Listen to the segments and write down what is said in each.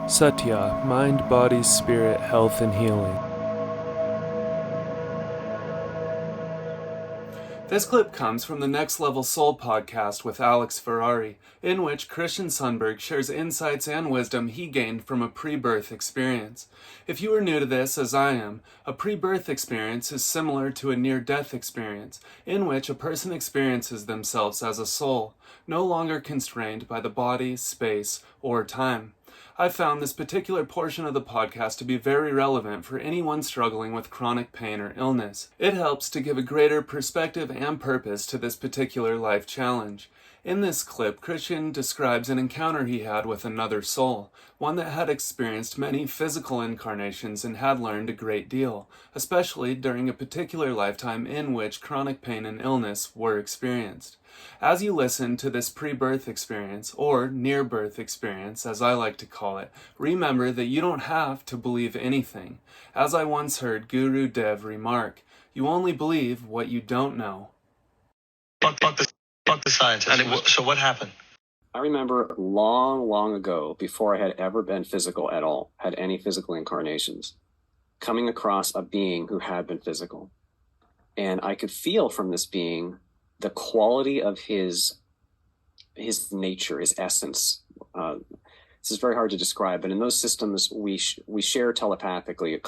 Satya, mind, body, spirit, health, and healing. This clip comes from the Next Level Soul podcast with Alex Ferrari, in which Christian Sundberg shares insights and wisdom he gained from a pre-birth experience. If you are new to this, as I am, a pre-birth experience is similar to a near-death experience, in which a person experiences themselves as a soul, no longer constrained by the body, space, or time. I found this particular portion of the podcast to be very relevant for anyone struggling with chronic pain or illness. It helps to give a greater perspective and purpose to this particular life challenge. In this clip, Christian describes an encounter he had with another soul, one that had experienced many physical incarnations and had learned a great deal, especially during a particular lifetime in which chronic pain and illness were experienced. As you listen to this pre-birth experience, or near-birth experience, as I like to call it, remember that you don't have to believe anything. As I once heard Guru Dev remark, you only believe what you don't know. Fuck the scientist. So what happened? I remember long ago, before I had ever been physical at all, had any physical incarnations, coming across a being who had been physical. And I could feel from this being the quality of his nature, his essence. This is very hard to describe, but in those systems, we share telepathically.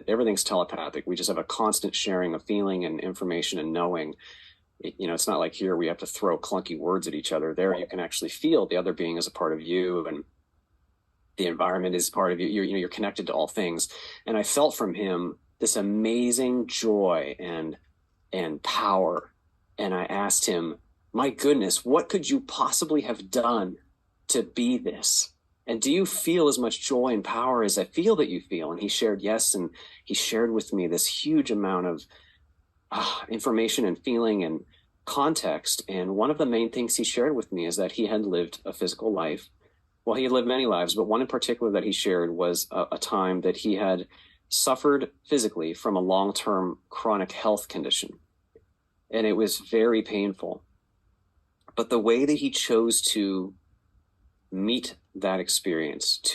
Everything's telepathic. We just have a constant sharing of feeling and information and knowing. It's not like here we have to throw clunky words at each other. There, you can actually feel the other being as a part of you, and the environment is part of you. You're connected to all things. And I felt from him this amazing joy and power. And I asked him, my goodness, what could you possibly have done to be this? And do you feel as much joy and power as I feel that you feel? And he shared yes. And he shared with me this huge amount of information and feeling and context. And one of the main things he shared with me is that he had lived a physical life. Well, he had lived many lives, but one in particular that he shared was a time that he had suffered physically from a long-term chronic health condition. And it was very painful. But the way that he chose to meet that experience, it's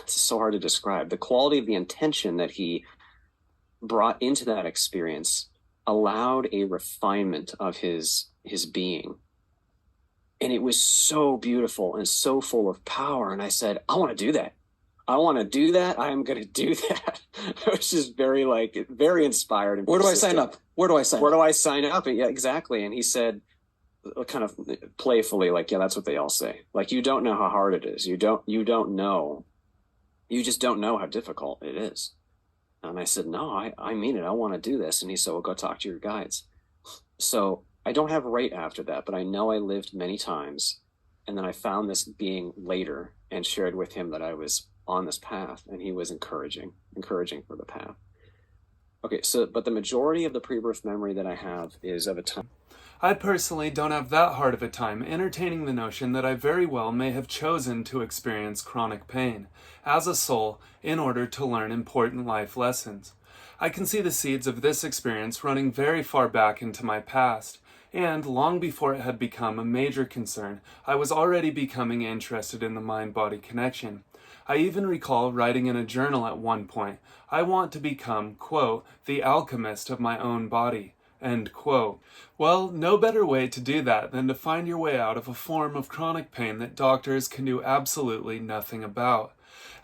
so hard to describe, the quality of the intention that he brought into that experience allowed a refinement of his being. And it was so beautiful and so full of power. And I said, I want to do that. I want to do that. I am going to do that. I was just very inspired. And Where do I sign up? Where do I sign up? Yeah, exactly. And he said, kind of playfully, like, yeah, that's what they all say. Like, you don't know how hard it is. You don't know. You just don't know how difficult it is. And I said, no, I mean it. I want to do this. And he said, well, go talk to your guides. So I don't have right after that, but I know I lived many times. And then I found this being later and shared with him that I was on this path, and he was encouraging for the path. Okay, but the majority of the pre-birth memory that I have is of a time. I personally don't have that hard of a time entertaining the notion that I very well may have chosen to experience chronic pain as a soul in order to learn important life lessons. I can see the seeds of this experience running very far back into my past, and long before it had become a major concern, I was already becoming interested in the mind-body connection. I even recall writing in a journal at one point, I want to become, quote, the alchemist of my own body, end quote. Well, no better way to do that than to find your way out of a form of chronic pain that doctors can do absolutely nothing about.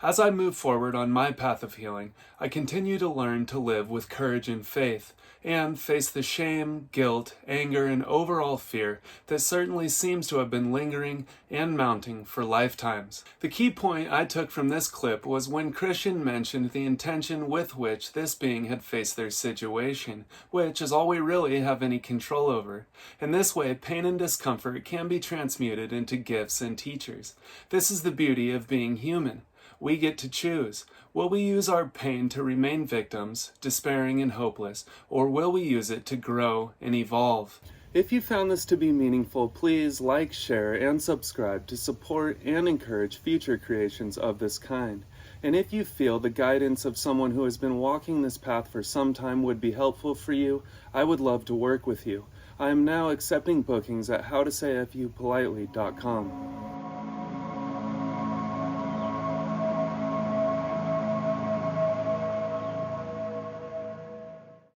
As I move forward on my path of healing, I continue to learn to live with courage and faith, and face the shame, guilt, anger, and overall fear that certainly seems to have been lingering and mounting for lifetimes. The key point I took from this clip was when Christian mentioned the intention with which this being had faced their situation, which is all we really have any control over. In this way, pain and discomfort can be transmuted into gifts and teachers. This is the beauty of being human. We get to choose. Will we use our pain to remain victims, despairing and hopeless, or will we use it to grow and evolve? If you found this to be meaningful, please like, share, and subscribe to support and encourage future creations of this kind. And if you feel the guidance of someone who has been walking this path for some time would be helpful for you, I would love to work with you. I am now accepting bookings at howtosayfupolitely.com.